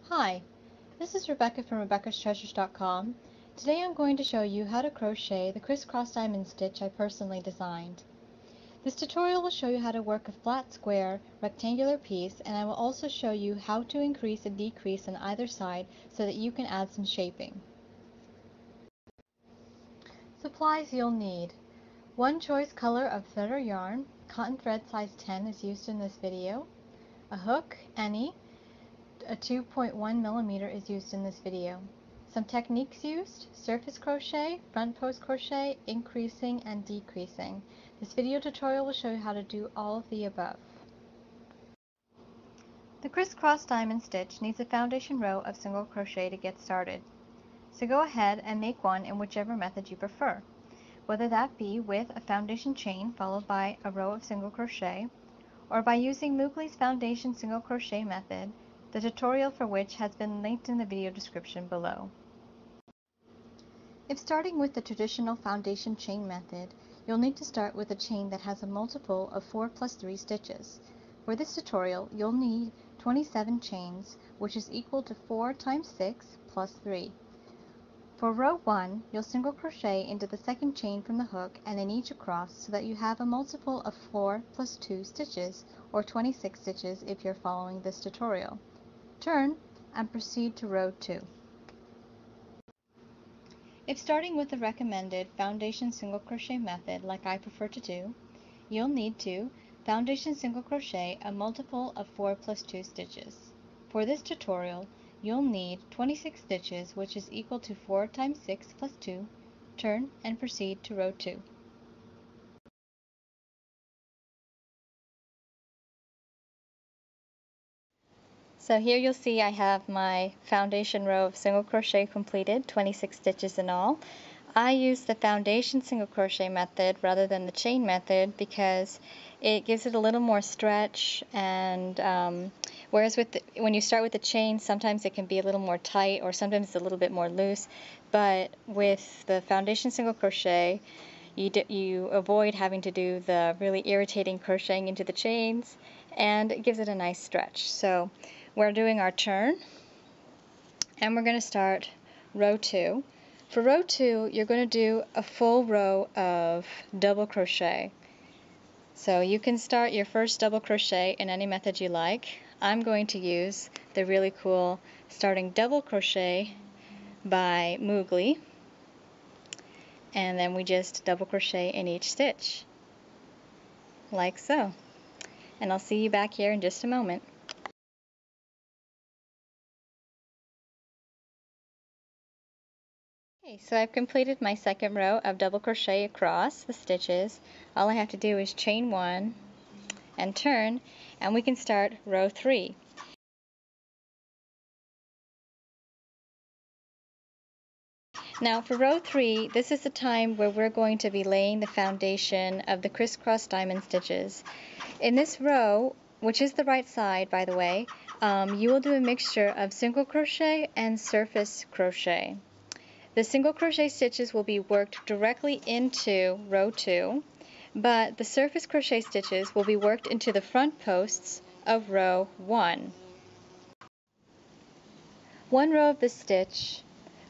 Hi, this is Rebecca from Rebecca'sTreasures.com. Today I'm going to show you how to crochet the Criss Cross Diamond stitch I personally designed. This tutorial will show you how to work a flat, square, rectangular piece, and I will also show you how to increase and decrease on either side so that you can add some shaping. Supplies you'll need: one choice color of thread or yarn, cotton thread size 10 is used in this video, a hook, any, a 2.1 millimeter is used in this video. Some techniques used: surface crochet, front post crochet, increasing and decreasing. This video tutorial will show you how to do all of the above. The Criss Cross Diamond stitch needs a foundation row of single crochet to get started. So go ahead and make one in whichever method you prefer, whether that be with a foundation chain followed by a row of single crochet, or by using Moogley's foundation single crochet method, the tutorial for which has been linked in the video description below. If starting with the traditional foundation chain method, you'll need to start with a chain that has a multiple of 4 plus 3 stitches. For this tutorial, you'll need 27 chains, which is equal to 4 times 6 plus 3. For row 1, you'll single crochet into the second chain from the hook and then each across so that you have a multiple of 4 plus 2 stitches, or 26 stitches if you're following this tutorial. Turn and proceed to row 2. If starting with the recommended foundation single crochet method like I prefer to do, you'll need to foundation single crochet a multiple of 4 plus 2 stitches. For this tutorial, you'll need 26 stitches, which is equal to 4 times 6 plus 2. Turn and proceed to row 2. So here you'll see I have my foundation row of single crochet completed, 26 stitches in all. I use the foundation single crochet method rather than the chain method because it gives it a little more stretch, and whereas when you start with the chain, sometimes it can be a little more tight or sometimes it's a little bit more loose, but with the foundation single crochet you avoid having to do the really irritating crocheting into the chains, and it gives it a nice stretch. So we're doing our turn, and we're going to start row 2. For row 2, you're going to do a full row of double crochet. So you can start your first double crochet in any method you like. I'm going to use the really cool starting double crochet by Moogley, and then we just double crochet in each stitch, like so. And I'll see you back here in just a moment. Okay, so I've completed my second row of double crochet across the stitches. All I have to do is chain 1 and turn, and we can start row 3. Now for row 3, this is the time where we're going to be laying the foundation of the Criss Cross Diamond stitches. In this row, which is the right side by the way, you will do a mixture of single crochet and surface crochet. The single crochet stitches will be worked directly into row 2, but the surface crochet stitches will be worked into the front posts of row 1. One row of the stitch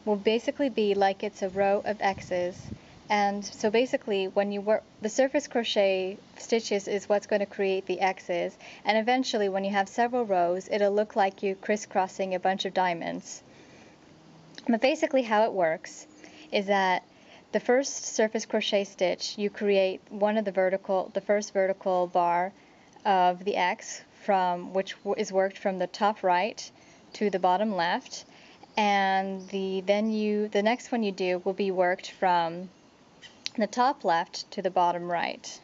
will basically be like it's a row of X's, and so basically when you work the surface crochet stitches is what's going to create the X's, and eventually when you have several rows it'll look like you crisscrossing a bunch of diamonds. But basically how it works is that the first surface crochet stitch, you create the first vertical bar of the X, which is worked from the top right to the bottom left, and the next one you do will be worked from the top left to the bottom right.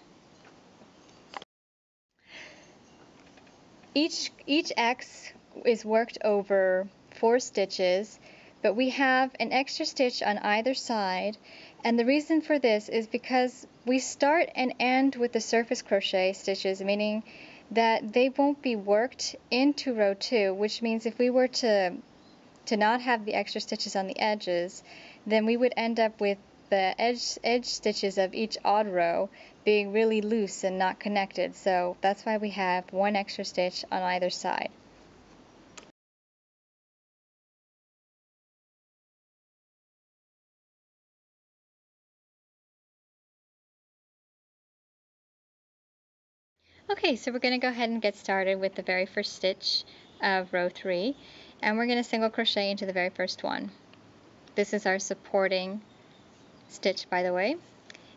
Each X is worked over 4 stitches, but we have an extra stitch on either side, and the reason for this is because we start and end with the surface crochet stitches, meaning that they won't be worked into row 2, which means if we were to not have the extra stitches on the edges, then we would end up with the edge stitches of each odd row being really loose and not connected. So that's why we have one extra stitch on either side. Okay, so we're going to go ahead and get started with the very first stitch of row 3, and we're going to single crochet into the very first one. This is our supporting stitch, by the way.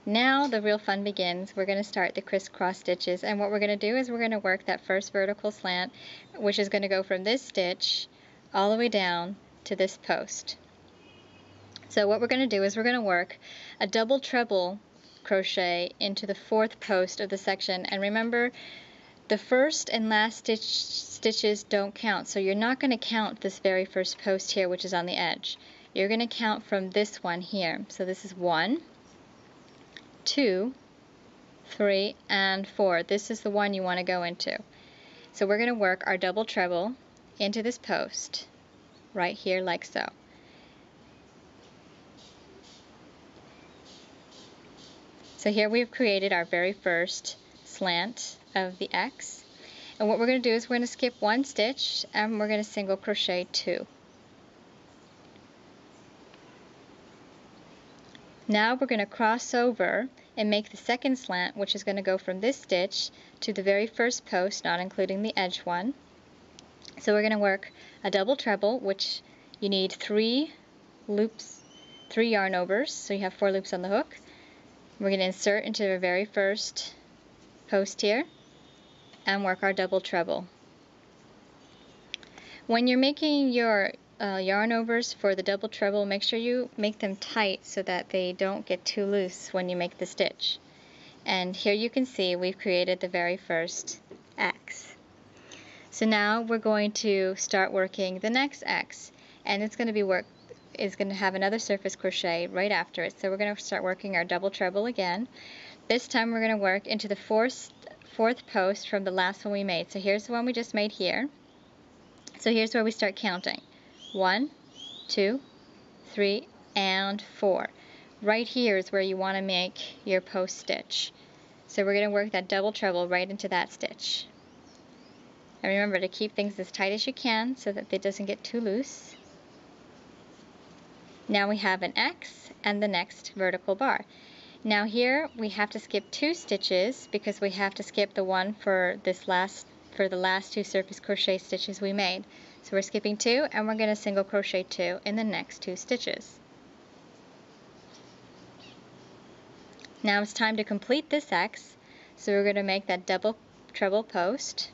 Now the real fun begins. We're going to start the crisscross stitches, and what we're going to do is we're going to work that first vertical slant, which is going to go from this stitch all the way down to this post. So what we're going to do is we're going to work a double treble crochet into the 4th post of the section, and remember, the first and last stitches don't count, so you're not going to count this very first post here, which is on the edge. You're going to count from this one here. So this is 1, 2, 3, and 4. This is the one you want to go into. So we're going to work our double treble into this post right here, like so. So here we've created our very first slant of the X. And what we're going to do is we're going to skip 1 stitch and we're going to single crochet 2. Now we're going to cross over and make the second slant, which is going to go from this stitch to the very first post, not including the edge one. So we're going to work a double treble, which you need 3 loops, 3 yarn overs, so you have 4 loops on the hook. We're going to insert into the very first post here and work our double treble. When you're making your yarn overs for the double treble, make sure you make them tight so that they don't get too loose when you make the stitch. And here you can see we've created the very first X. So now we're going to start working the next X, and it's going to have another surface crochet right after it. So we're going to start working our double treble again. This time we're going to work into the 4th post from the last one we made. So here's the one we just made here. So here's where we start counting. 1, 2, 3, and 4. Right here is where you want to make your post stitch. So we're going to work that double treble right into that stitch. And remember to keep things as tight as you can so that it doesn't get too loose. Now we have an X and the next vertical bar. Now here we have to skip 2 stitches because we have to skip the one for the last 2 surface crochet stitches we made. So we're skipping 2 and we're going to single crochet 2 in the next 2 stitches. Now it's time to complete this X, so we're going to make that double treble post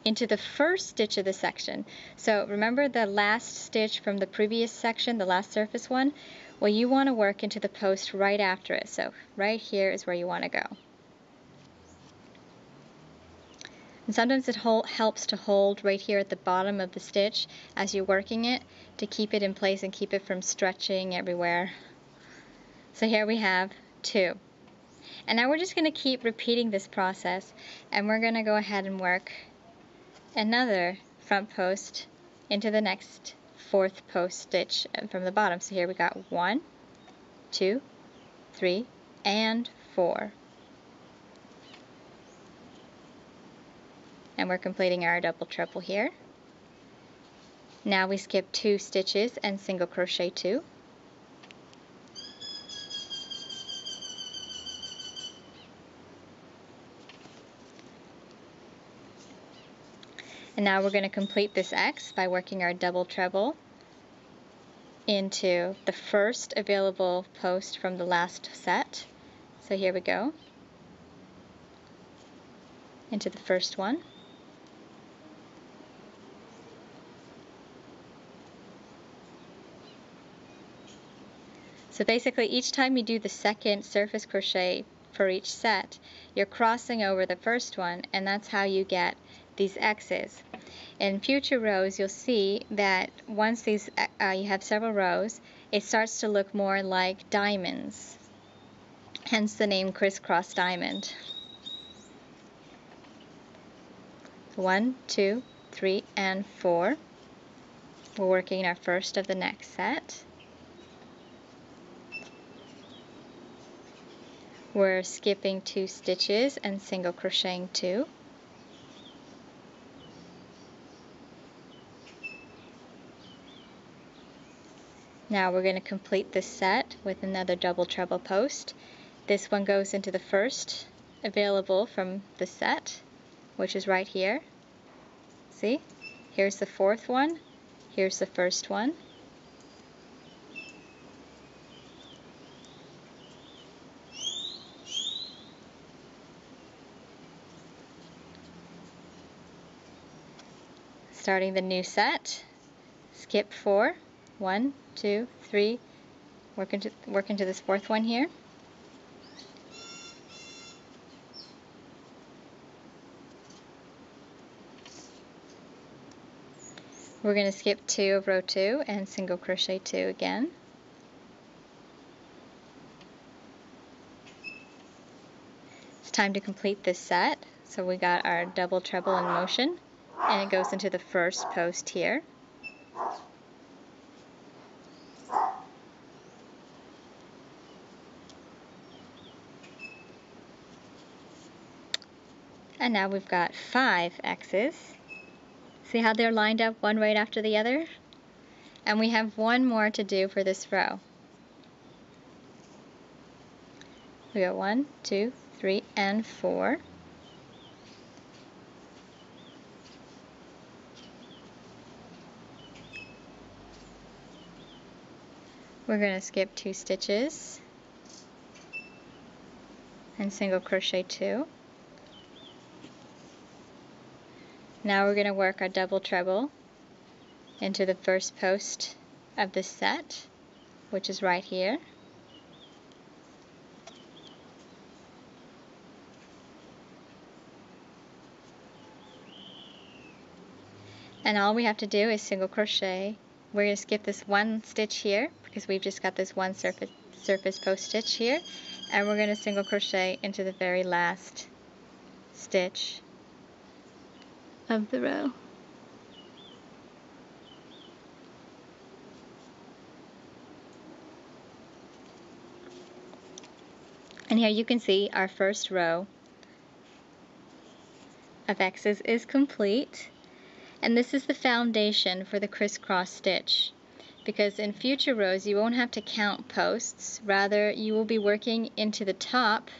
into the first stitch of the section. So remember the last stitch from the previous section, the last surface one? Well, you want to work into the post right after it, so right here is where you want to go. And sometimes it helps to hold right here at the bottom of the stitch as you're working it to keep it in place and keep it from stretching everywhere. So here we have 2. And now we're just going to keep repeating this process, and we're going to go ahead and work another front post into the next 4th post stitch from the bottom. So here we got 1, 2, 3, and 4. And we're completing our double treble here. Now we skip 2 stitches and single crochet 2. And now we're going to complete this X by working our double treble into the first available post from the last set. So here we go, into the first one. So basically each time you do the second surface crochet for each set, you're crossing over the first one, and that's how you get these X's. In future rows, you'll see that once you have several rows, it starts to look more like diamonds, hence the name Criss Cross Diamond. 1, 2, 3, and 4. We're working our first of the next set. We're skipping 2 stitches and single crocheting 2. Now we're going to complete this set with another double treble post. This one goes into the first available from the set. which is right here. See? Here's the fourth one, here's the first one. Starting the new set, skip 4, 1, 2, 3, work into this fourth one here. We're going to skip 2 of row 2 and single crochet 2 again. It's time to complete this set. So we got our double treble in motion, and it goes into the first post here. And now we've got 5 X's. See how they're lined up one right after the other? And we have one more to do for this row. We got 1, 2, 3, and 4. We're going to skip 2 stitches and single crochet 2. Now we're going to work our double treble into the first post of this set, which is right here. And all we have to do is single crochet. We're going to skip this one stitch here because we've just got this one surface post stitch here, and we're going to single crochet into the very last stitch of the row. And here you can see our first row of X's is complete. And this is the foundation for the crisscross stitch, because in future rows you won't have to count posts. Rather, you will be working into the top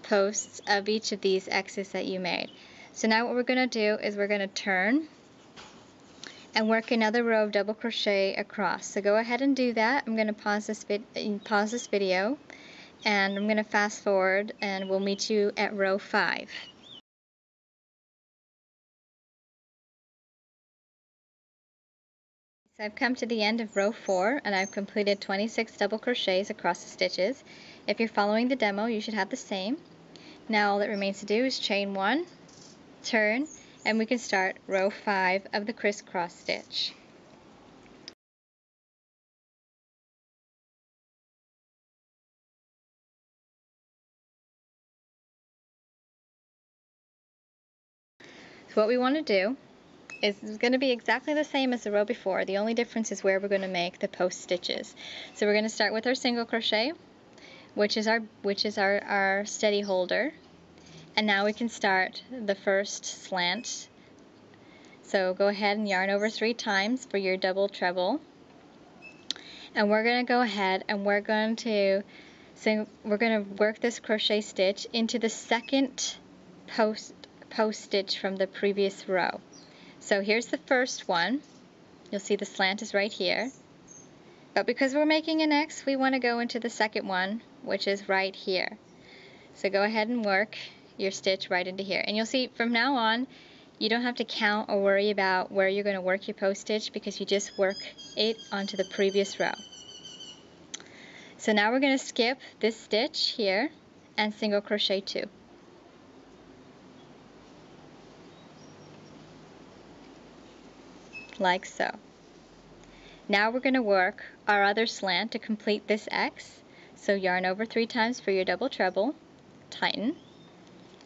posts of each of these X's that you made. So now what we're going to do is we're going to turn and work another row of double crochet across. So go ahead and do that. I'm going to pause this video, and I'm going to fast forward, and we'll meet you at row 5. So I've come to the end of row 4, and I've completed 26 double crochets across the stitches. If you're following the demo, you should have the same. Now all that remains to do is chain 1, turn, and we can start row 5 of the crisscross stitch. So what we want to do is going to be exactly the same as the row before. The only difference is where we're going to make the post stitches. So we're going to start with our single crochet, which is our steady holder. And now we can start the first slant. So go ahead and yarn over 3 times for your double treble. And we're going to go ahead and we're going to work this crochet stitch into the second post stitch from the previous row. So here's the first one. You'll see the slant is right here. But because we're making an X, we want to go into the second one, which is right here. So go ahead and work your stitch right into here. And you'll see from now on, you don't have to count or worry about where you're going to work your post stitch, because you just work it onto the previous row. So now we're going to skip this stitch here and single crochet 2. Like so. Now we're going to work our other slant to complete this X. So yarn over 3 times for your double treble, tighten,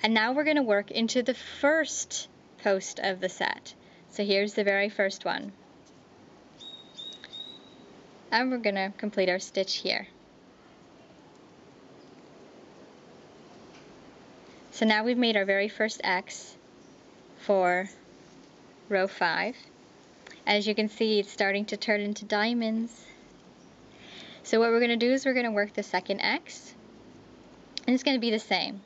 and now we're going to work into the first post of the set. So here's the very first one. And we're going to complete our stitch here. So now we've made our very first X for row 5. As you can see, it's starting to turn into diamonds. So what we're going to do is we're going to work the second X, and it's going to be the same.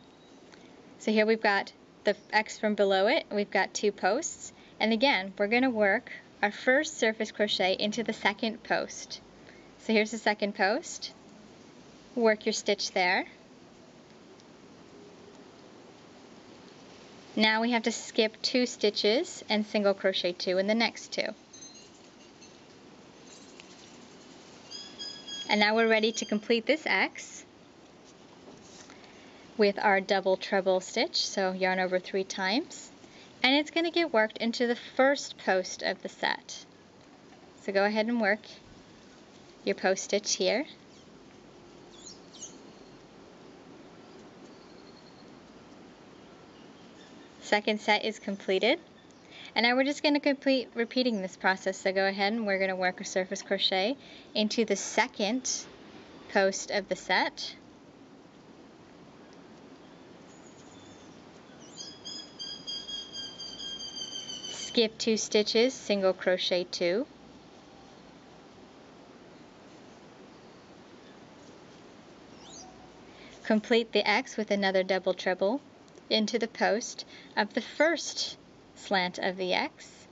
So here we've got the X from below it, we've got 2 posts. And again, we're going to work our first surface crochet into the second post. So here's the second post. Work your stitch there. Now we have to skip 2 stitches and single crochet 2 in the next 2. And now we're ready to complete this X with our double treble stitch, so yarn over 3 times. And it's going to get worked into the first post of the set. So go ahead and work your post stitch here. Second set is completed. And now we're just going to complete repeating this process. So go ahead and we're going to work a surface crochet into the second post of the set. Skip 2 stitches, single crochet 2. Complete the X with another double treble into the post of the first slant of the X.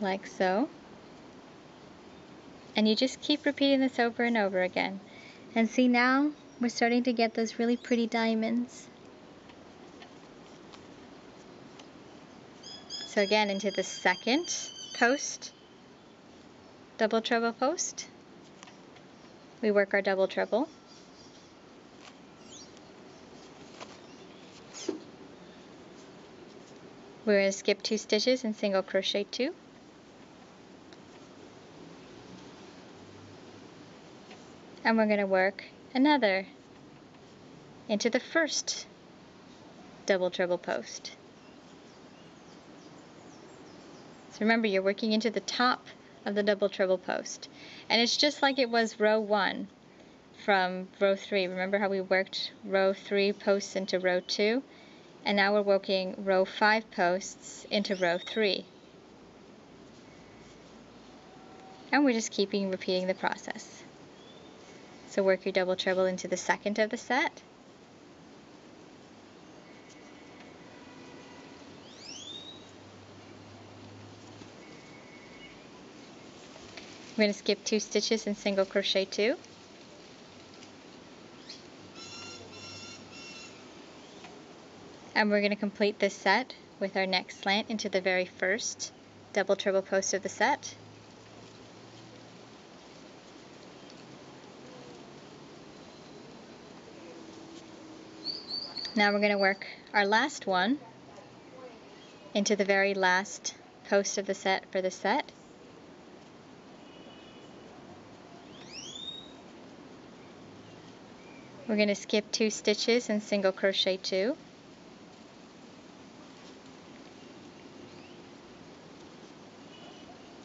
Like so. And you just keep repeating this over and over again. And see, now we're starting to get those really pretty diamonds. So again, into the second post, double treble post, we work our double treble. We're going to skip 2 stitches and single crochet 2. And we're going to work another into the first double treble post. So remember, you're working into the top of the double treble post. And it's just like it was row 1 from row 3. Remember how we worked row 3 posts into row 2? And now we're working row 5 posts into row 3. And we're just keeping repeating the process. So work your double treble into the second of the set. We're going to skip 2 stitches and single crochet 2. And we're going to complete this set with our next slant into the very first double treble post of the set. Now we're going to work our last one into the very last post of the set for the set. We're going to skip 2 stitches and single crochet 2.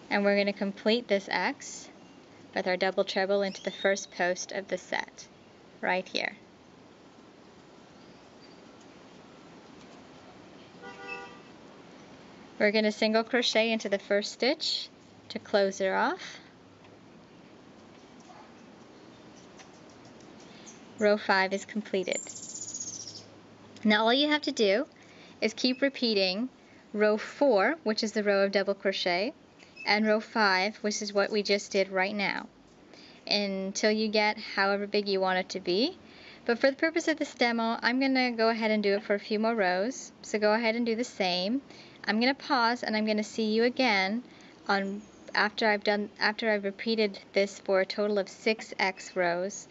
And we're going to complete this X with our double treble into the first post of the set, right here. We're going to single crochet into the first stitch to close her off. Row 5 is completed. Now all you have to do is keep repeating row 4, which is the row of double crochet, and row 5, which is what we just did right now, until you get however big you want it to be. But for the purpose of this demo, I'm going to go ahead and do it for a few more rows. So go ahead and do the same. I'm going to pause and I'm going to see you again on after I've repeated this for a total of 6 X rows,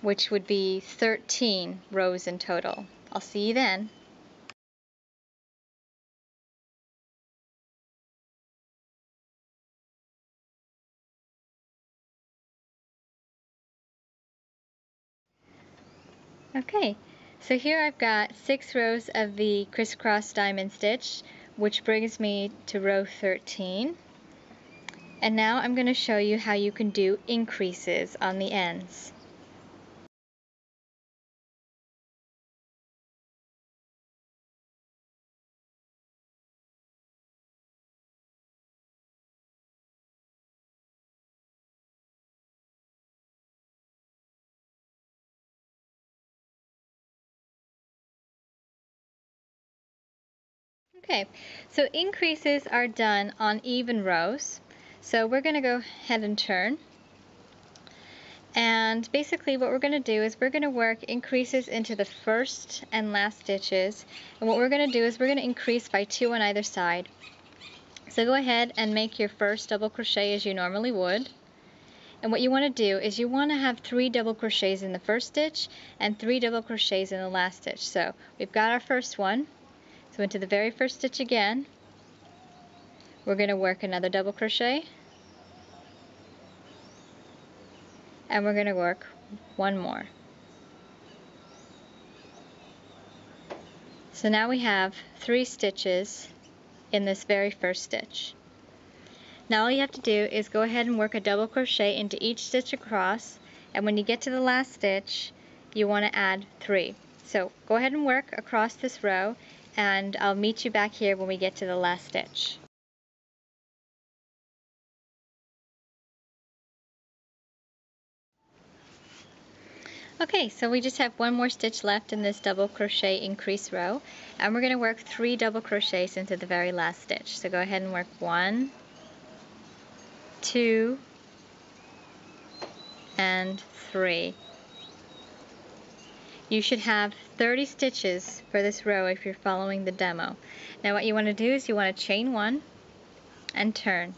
which would be 13 rows in total. I'll see you then. Okay, so here I've got 6 rows of the Criss Cross Diamond stitch, which brings me to row 13. And now I'm going to show you how you can do increases on the ends. Okay, so increases are done on even rows. So we're going to go ahead and turn. And basically what we're going to do is we're going to work increases into the first and last stitches. And what we're going to do is we're going to increase by 2 on either side. So go ahead and make your first double crochet as you normally would. And what you want to do is you want to have 3 double crochets in the first stitch and 3 double crochets in the last stitch. So we've got our first one. So into the very first stitch again, we're going to work another double crochet, and we're going to work one more. So now we have 3 stitches in this very first stitch. Now all you have to do is go ahead and work a double crochet into each stitch across, and when you get to the last stitch you want to add 3. So go ahead and work across this row, and I'll meet you back here when we get to the last stitch. Okay, so we just have one more stitch left in this double crochet increase row, and we're going to work 3 double crochets into the very last stitch. So go ahead and work 1, 2, and 3. You should have 30 stitches for this row if you're following the demo. Now what you want to do is you want to chain 1 and turn.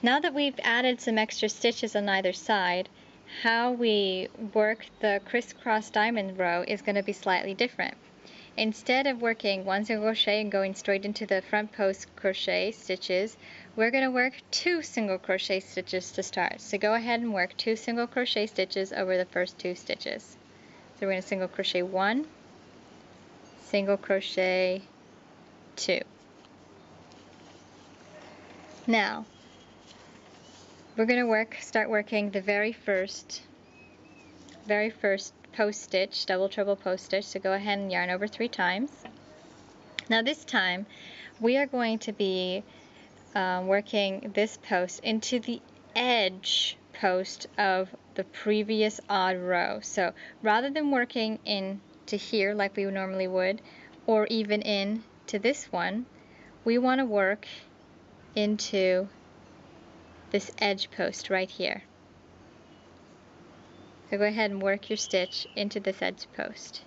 Now that we've added some extra stitches on either side, how we work the Criss Cross Diamond row is going to be slightly different. Instead of working 1 single crochet and going straight into the front post crochet stitches, we're going to work 2 single crochet stitches to start. So go ahead and work 2 single crochet stitches over the first 2 stitches. So we're going to single crochet 1, single crochet 2. Now we're going to start working the very first post stitch, double treble post stitch. So go ahead and yarn over 3 times. Now this time we are going to be working this post into the edge post of the previous odd row. So rather than working into here like we normally would, or even into this one, we want to work into this edge post right here. So go ahead and work your stitch into this edge post.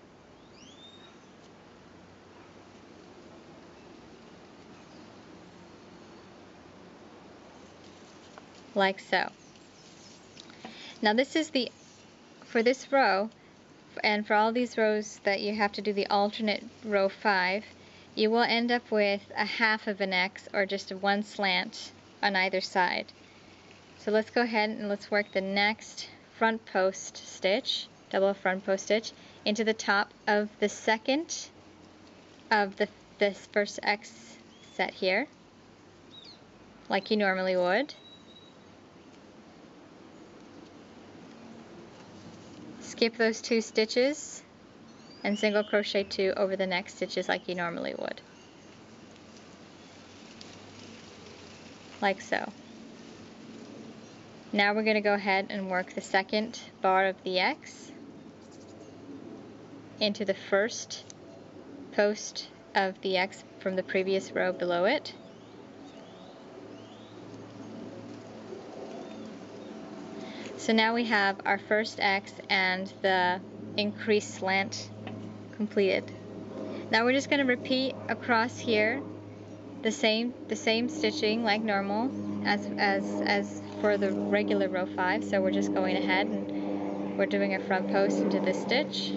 Like so. Now this is for this row, and for all these rows that you have to do the alternate row 5, you will end up with a half of an X, or just one slant on either side. So let's go ahead and let's work the next front post stitch, double front post stitch, into the top of the second of this first X set here, like you normally would. Skip those 2 stitches and single crochet 2 over the next stitches like you normally would. Like so. Now we're going to go ahead and work the second bar of the X into the first post of the X from the previous row below it. So now we have our first X and the increased slant completed. Now we're just going to repeat across here the same stitching like normal as for the regular row 5. So we're just going ahead and we're doing a front post into this stitch.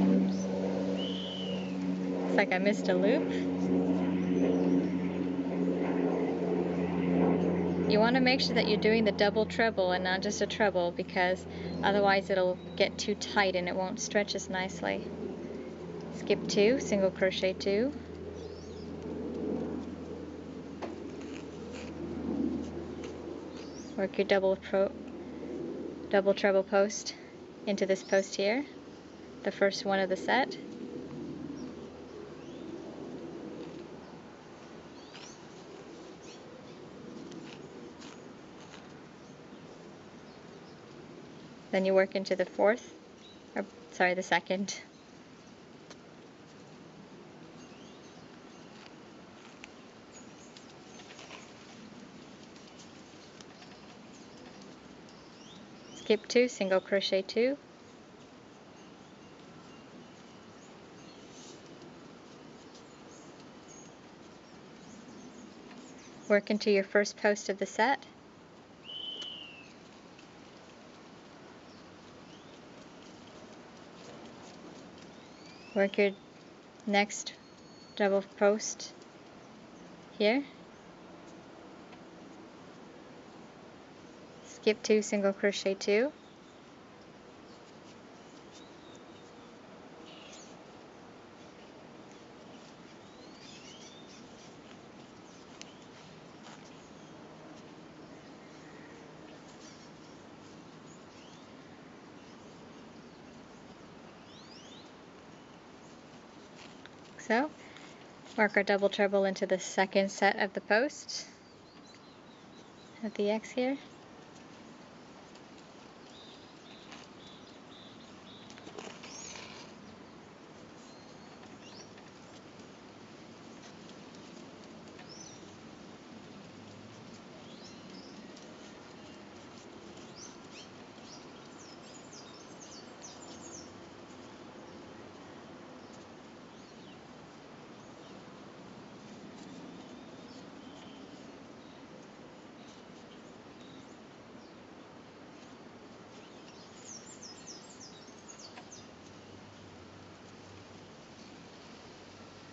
Oops. Looks like I missed a loop. You want to make sure that you're doing the double treble and not just a treble, because otherwise it'll get too tight and it won't stretch as nicely. Skip 2, single crochet 2. Work your double treble post into this post here, the first one of the set. Then you work into the fourth, or sorry, the second. Skip 2, single crochet 2. Work into your first post of the set. Work your next double post here. Skip 2, single crochet 2. So, work our double treble into the second set of the post at the X here.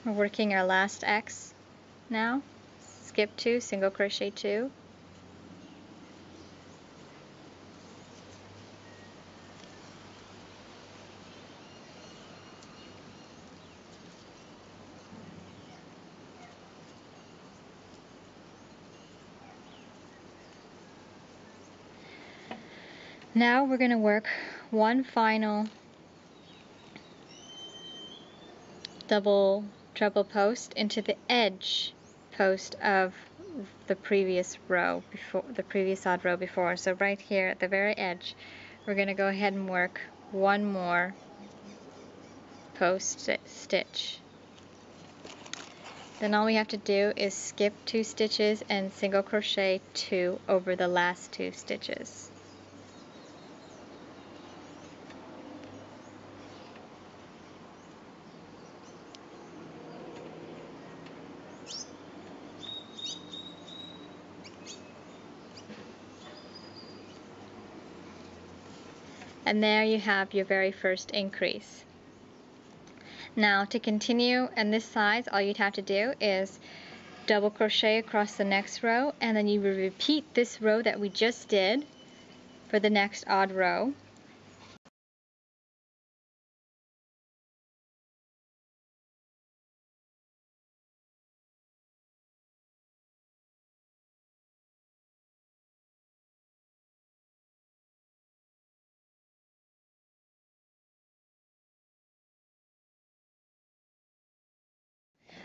We're working our last X now. Skip 2, single crochet 2. Now we're going to work one final double treble post into the edge post of the previous row before, the previous odd row before. So right here at the very edge, we're going to go ahead and work one more post stitch. Then all we have to do is skip 2 stitches and single crochet 2 over the last 2 stitches. And there you have your very first increase. Now to continue in this size, all you'd have to do is double crochet across the next row, and then you will repeat this row that we just did for the next odd row.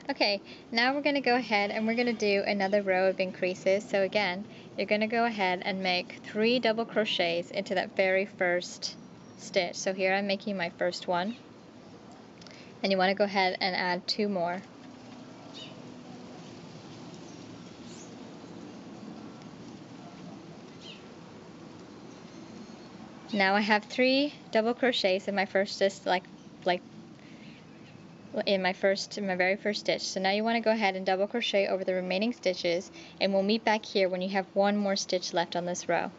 Okay, now we're going to go ahead and we're going to do another row of increases. So again, you're going to go ahead and make 3 double crochets into that very first stitch. So here I'm making my first one, and you want to go ahead and add 2 more. Now I have 3 double crochets in my first stitch, in my very first stitch. So now you want to go ahead and double crochet over the remaining stitches, and we'll meet back here when you have 1 more stitch left on this row.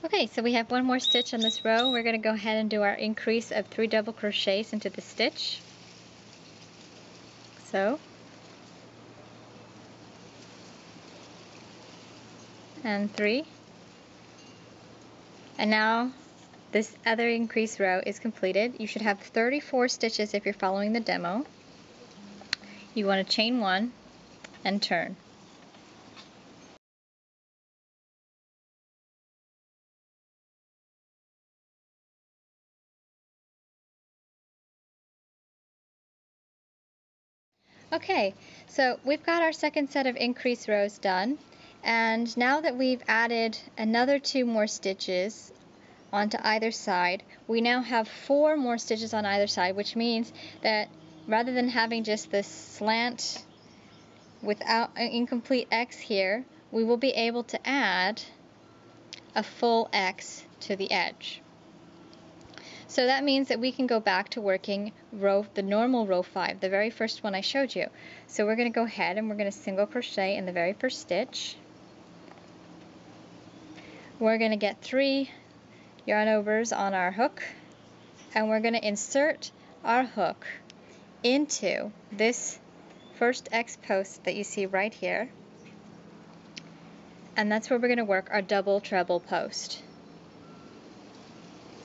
Okay, so we have 1 more stitch on this row. We're going to go ahead and do our increase of 3 double crochets into the stitch. So, and 3. And now this other increase row is completed. You should have 34 stitches if you're following the demo. You want to chain 1 and turn. Okay, so we've got our second set of increase rows done, and now that we've added another 2 more stitches onto either side, we now have 4 more stitches on either side, which means that rather than having just this slant without an incomplete X here, we will be able to add a full X to the edge. So that means that we can go back to working the normal row 5, the very first one I showed you. So we're going to go ahead and we're going to single crochet in the very first stitch. We're going to get 3 yarn overs on our hook, and we're going to insert our hook into this first X post that you see right here, and that's where we're going to work our double treble post.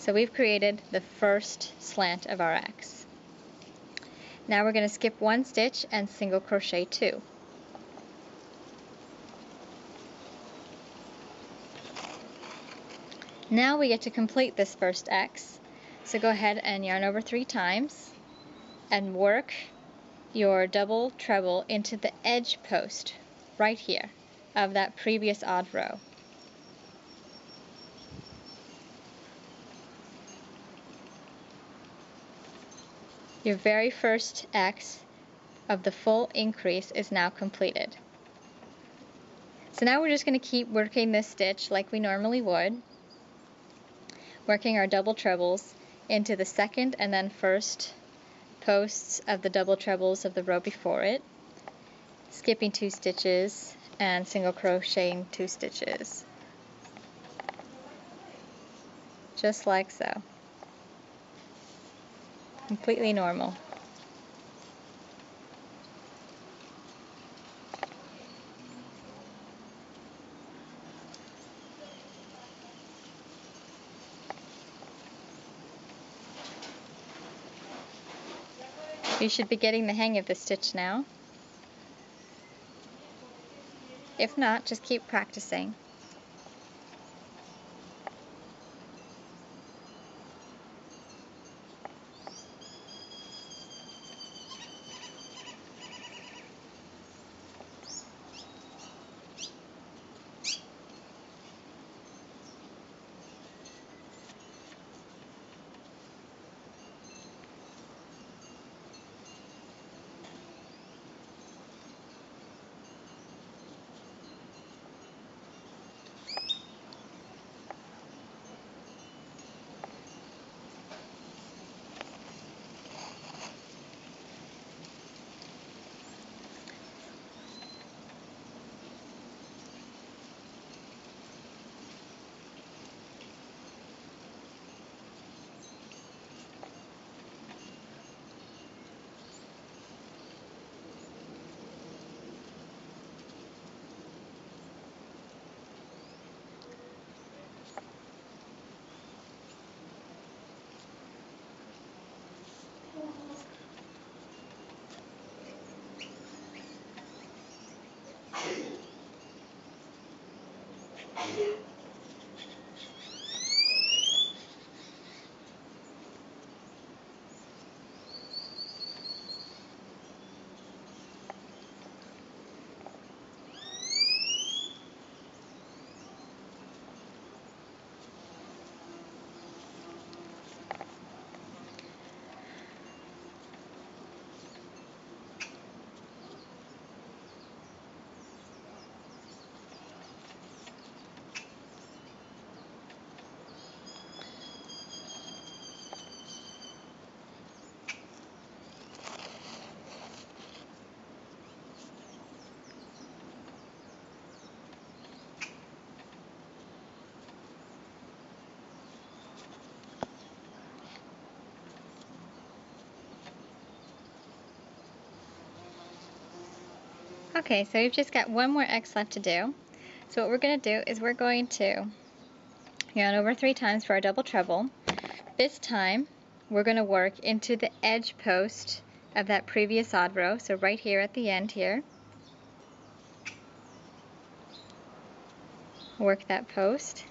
So we've created the first slant of our X. Now we're going to skip 1 stitch and single crochet 2. Now we get to complete this first X. So go ahead and yarn over 3 times and work your double treble into the edge post right here of that previous odd row. Your very first X of the full increase is now completed. So now we're just going to keep working this stitch like we normally would, working our double trebles into the second and then first posts of the double trebles of the row before it, skipping 2 stitches and single crocheting 2 stitches. Just like so. Completely normal. You should be getting the hang of this stitch now. If not, just keep practicing. Okay, so we've just got 1 more X left to do. So what we're going to do is we're going to yarn over 3 times for our double treble. This time we're going to work into the edge post of that previous odd row, so right here at the end here. Work that post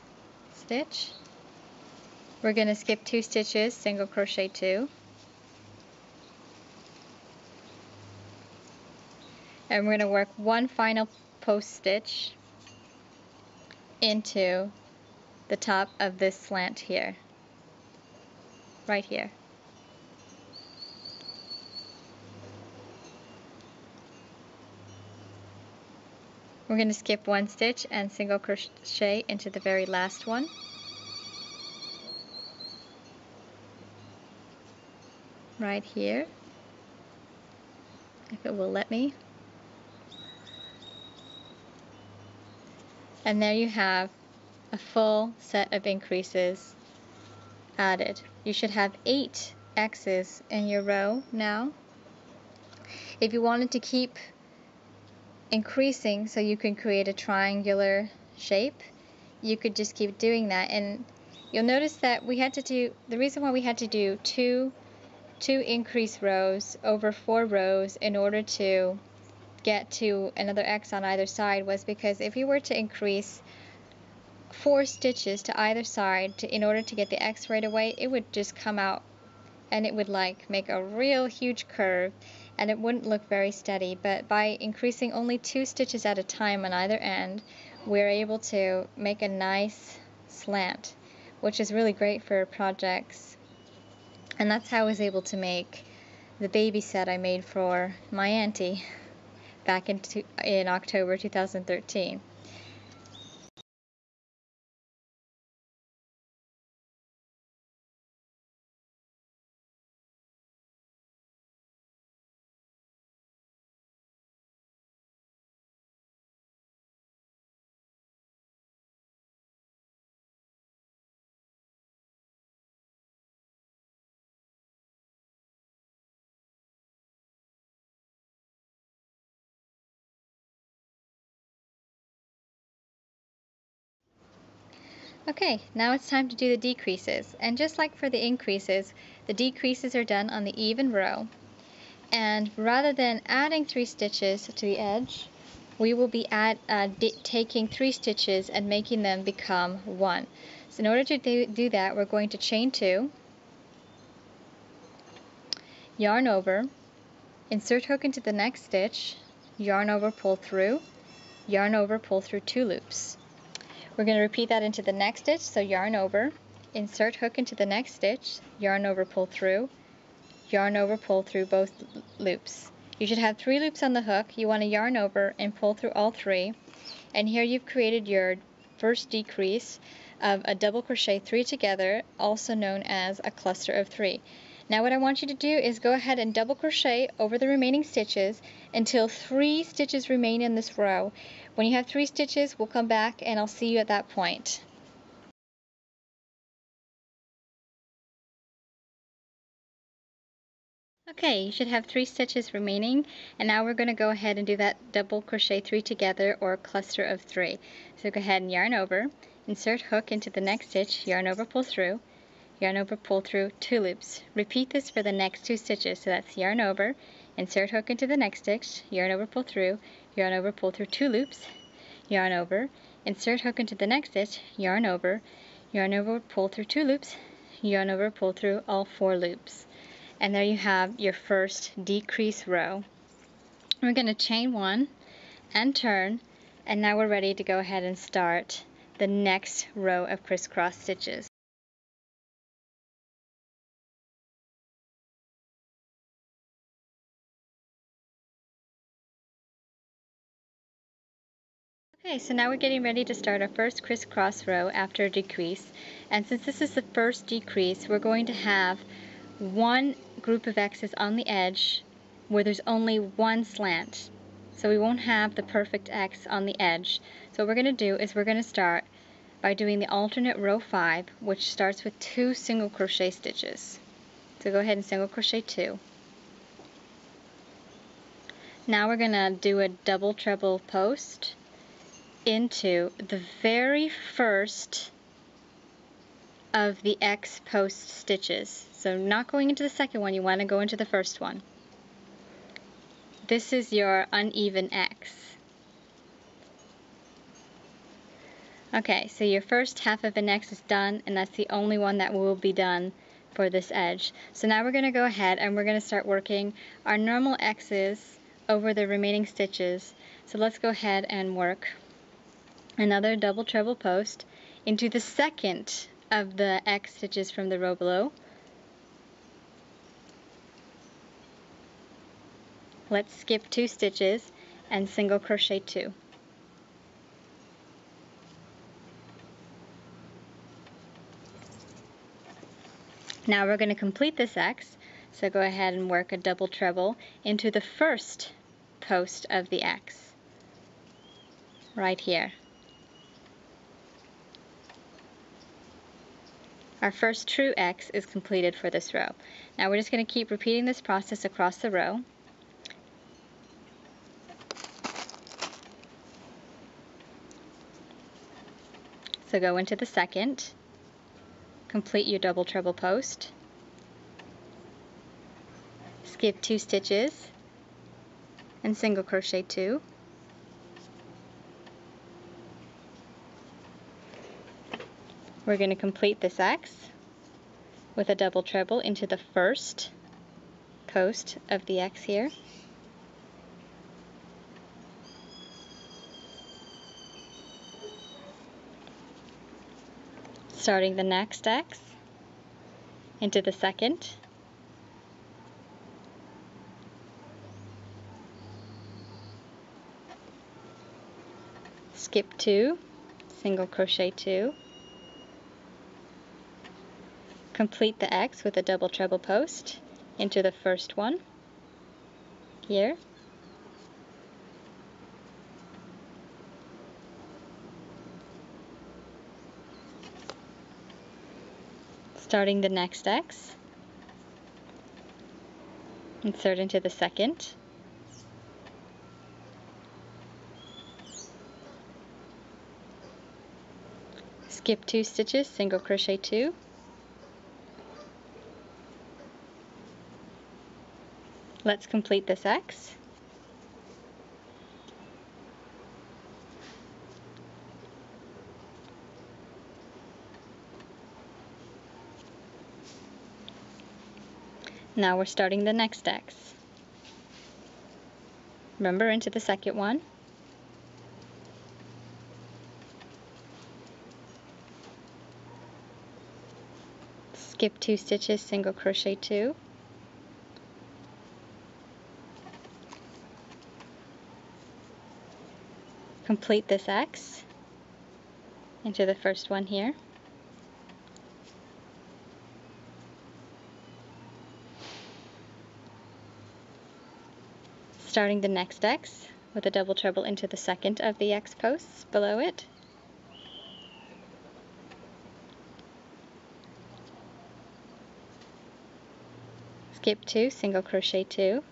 stitch. We're going to skip 2 stitches, single crochet 2. And we're going to work one final post stitch into the top of this slant here, right here. We're going to skip one stitch and single crochet into the very last one. Right here, if it will let me. And there you have a full set of increases added. You should have 8 X's in your row now. If you wanted to keep increasing so you can create a triangular shape, you could just keep doing that. And you'll notice that we had to do, the reason why we had to do two increase rows over 4 rows in order to get to another X on either side was because if you were to increase 4 stitches to either side in order to get the X right away, it would just come out and it would like make a real huge curve and it wouldn't look very steady. But by increasing only 2 stitches at a time on either end, we're able to make a nice slant, which is really great for projects. And that's how I was able to make the baby set I made for my auntie back in October 2013. Okay, now it's time to do the decreases. And just like for the increases, the decreases are done on the even row. And rather than adding 3 stitches to the edge, we will be taking 3 stitches and making them become 1. So in order to do that, we're going to chain 2, yarn over, insert hook into the next stitch, yarn over, pull through, yarn over, pull through 2 loops. We're going to repeat that into the next stitch, so yarn over, insert hook into the next stitch, yarn over, pull through, yarn over, pull through both loops. You should have 3 loops on the hook. You want to yarn over and pull through all 3. And here you've created your first decrease of a double crochet 3 together, also known as a cluster of 3. Now what I want you to do is go ahead and double crochet over the remaining stitches until 3 stitches remain in this row. When you have 3 stitches, we'll come back and I'll see you at that point. Okay, you should have 3 stitches remaining, and now we're going to go ahead and do that double crochet 3 together, or cluster of 3. So go ahead and yarn over, insert hook into the next stitch, yarn over, pull through, yarn over, pull through 2 loops. Repeat this for the next 2 stitches, so that's yarn over, insert hook into the next stitch, yarn over, pull through, yarn over, pull through 2 loops, yarn over, insert hook into the next stitch, yarn over, pull through 2 loops, yarn over, pull through all 4 loops. And there you have your first decrease row. We're going to chain 1 and turn, and now we're ready to go ahead and start the next row of crisscross stitches. Okay, so now we're getting ready to start our first crisscross row after a decrease, and since this is the first decrease, we're going to have one group of X's on the edge where there's only one slant. So we won't have the perfect X on the edge. So what we're going to do is we're going to start by doing the alternate row 5, which starts with 2 single crochet stitches. So go ahead and single crochet 2. Now we're going to do a double treble post into the very first of the X post stitches. So not going into the second one, you want to go into the first one. This is your uneven X. Okay, so your first half of an X is done, and that's the only one that will be done for this edge. So now we're going to go ahead and we're going to start working our normal X's over the remaining stitches. So let's go ahead and work another double treble post into the second of the X stitches from the row below. Let's skip 2 stitches and single crochet 2. Now we're going to complete this X, so go ahead and work a double treble into the first post of the X, right here. Our first true X is completed for this row. Now we're just going to keep repeating this process across the row. So go into the second, complete your double treble post, skip 2 stitches, and single crochet 2. We're going to complete this X with a double treble into the first post of the X here. Starting the next X into the second, skip 2, single crochet 2, complete the X with a double treble post into the first one here, starting the next X, insert into the second, skip 2 stitches, single crochet 2, let's complete this X. Now we're starting the next X. Remember, into the second one, skip 2 stitches, single crochet 2, complete this X into the first one here, starting the next X with a double treble into the second of the X posts below it, skip 2, single crochet 2,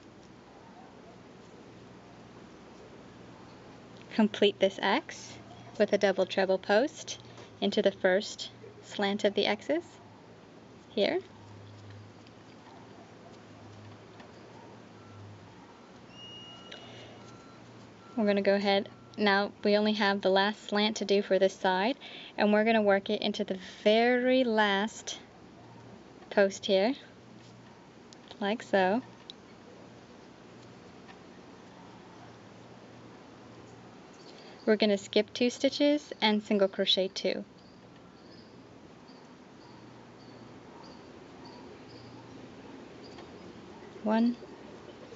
complete this X with a double treble post into the first slant of the X's here, we're going to go ahead, now we only have the last slant to do for this side, and we're going to work it into the very last post here, like so. We're going to skip 2 stitches and single crochet 2. One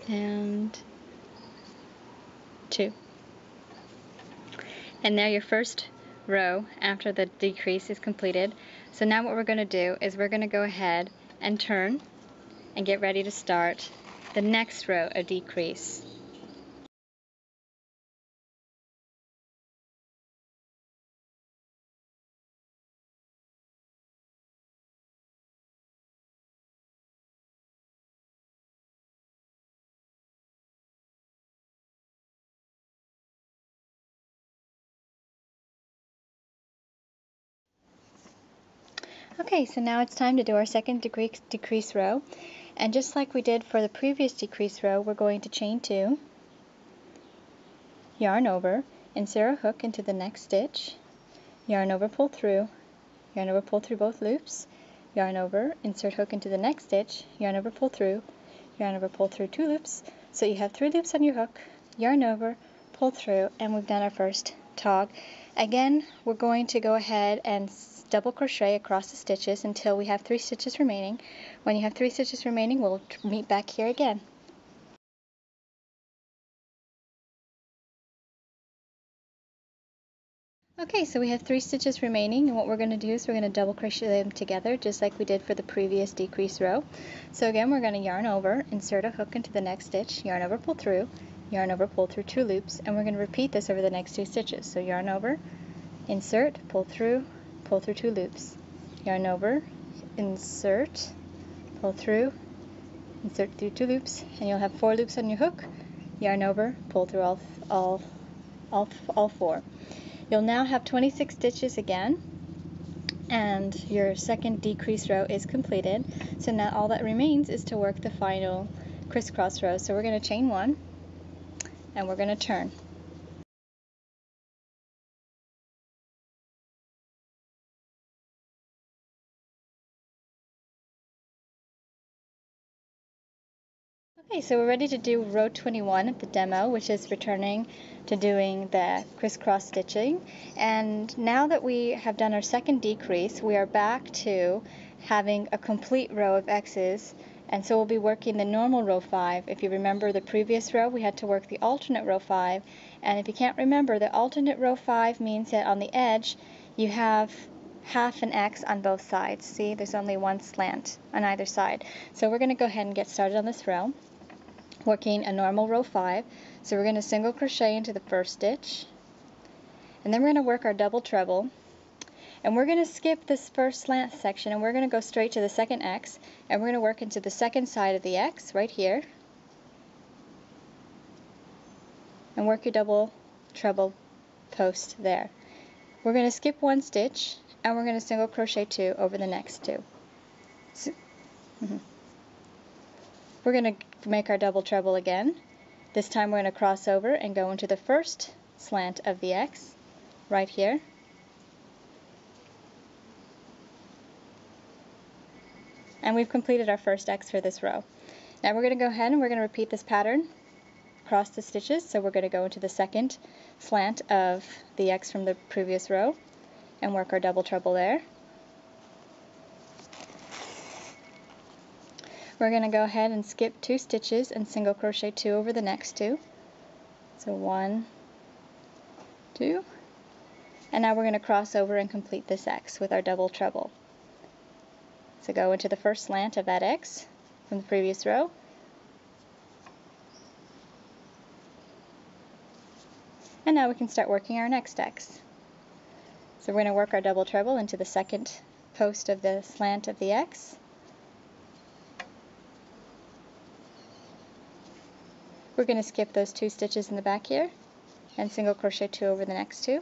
and 2. And now your first row after the decrease is completed. So now what we're going to do is we're going to go ahead and turn and get ready to start the next row of decrease. Okay, so now it's time to do our second decrease row, and just like we did for the previous decrease row, we're going to chain 2, yarn over, insert a hook into the next stitch, yarn over, pull through both loops, yarn over, insert hook into the next stitch, yarn over, pull through 2 loops, So you have 3 loops on your hook, yarn over, pull through, and we've done our first tog. Again, we're going to go ahead and double crochet across the stitches until we have 3 stitches remaining. When you have 3 stitches remaining, we'll meet back here again. Okay, so we have 3 stitches remaining, and what we're going to do is we're going to double crochet them together just like we did for the previous decrease row. So again, we're going to yarn over, insert a hook into the next stitch, yarn over, pull through, yarn over, pull through 2 loops, and we're going to repeat this over the next 2 stitches. So yarn over, insert, pull through 2 loops, yarn over, insert, pull through, insert through 2 loops, and you'll have 4 loops on your hook, yarn over, pull through all 4. You'll now have 26 stitches again, and your second decrease row is completed. So now all that remains is to work the final crisscross row. So we're going to chain 1, and we're going to turn. Okay, so we're ready to do row 21 of the demo, which is returning to doing the crisscross stitching. And now that we have done our second decrease, we are back to having a complete row of X's, and so we'll be working the normal row 5. If you remember the previous row, we had to work the alternate row 5, and if you can't remember, the alternate row 5 means that on the edge you have half an X on both sides. See, there's only one slant on either side. So we're going to go ahead and get started on this row, working a normal row 5. So we're going to single crochet into the first stitch, and then we're going to work our double treble, and we're going to skip this first slant section, and we're going to go straight to the second X, and we're going to work into the second side of the X right here, and work your double treble post there. We're going to skip 1 stitch, and we're going to single crochet 2 over the next 2. So, we're going to make our double treble again. This time we're going to cross over and go into the first slant of the X right here. And we've completed our first X for this row. Now we're going to go ahead and we're going to repeat this pattern across the stitches. So we're going to go into the second slant of the X from the previous row and work our double treble there. We're going to go ahead and skip 2 stitches and single crochet 2 over the next 2. So 1, 2, and now we're going to cross over and complete this X with our double treble. So go into the first slant of that X from the previous row, and now we can start working our next X. So we're going to work our double treble into the second post of the slant of the X. We're going to skip those 2 stitches in the back here and single crochet 2 over the next 2.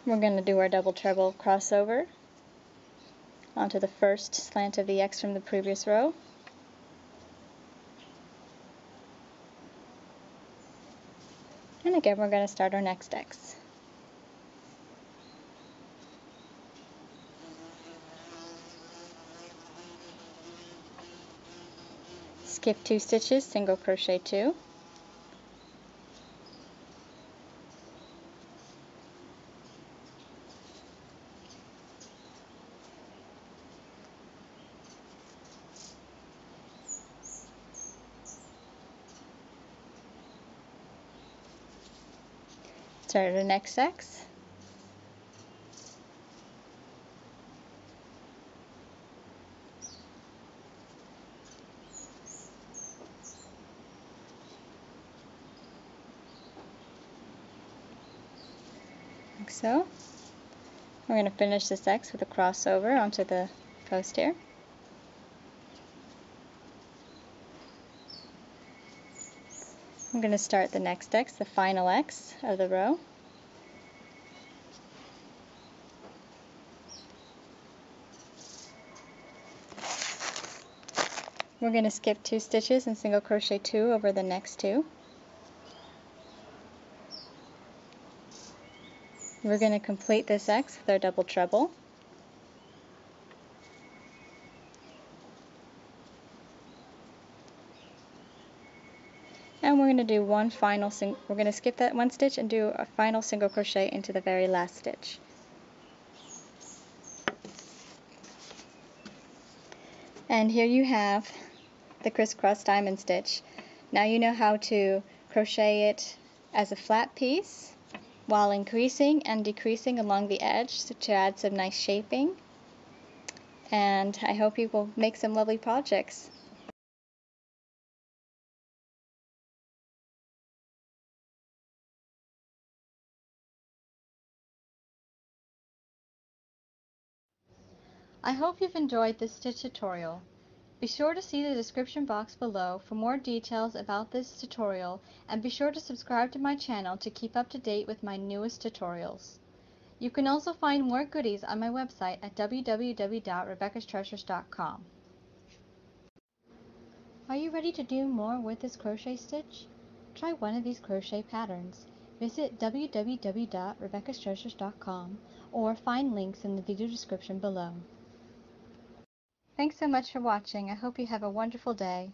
We're going to do our double treble crossover onto the first slant of the X from the previous row. And again, we're going to start our next X. Skip 2 stitches, single crochet 2. Start our next X. Like so. We're going to finish this X with a crossover onto the post here. I'm going to start the next X, the final X of the row. We're going to skip 2 stitches and single crochet 2 over the next 2. We're going to complete this X with our double treble. And we're going to do we're going to skip that one stitch and do a final single crochet into the very last stitch. And here you have the Criss Cross Diamond stitch. Now you know how to crochet it as a flat piece while increasing and decreasing along the edge to add some nice shaping. And I hope you will make some lovely projects. I hope you've enjoyed this stitch tutorial. Be sure to see the description box below for more details about this tutorial, and be sure to subscribe to my channel to keep up to date with my newest tutorials. You can also find more goodies on my website at www.rebeccastreasures.com. Are you ready to do more with this crochet stitch? Try one of these crochet patterns. Visit www.rebeccastreasures.com or find links in the video description below. Thanks so much for watching. I hope you have a wonderful day.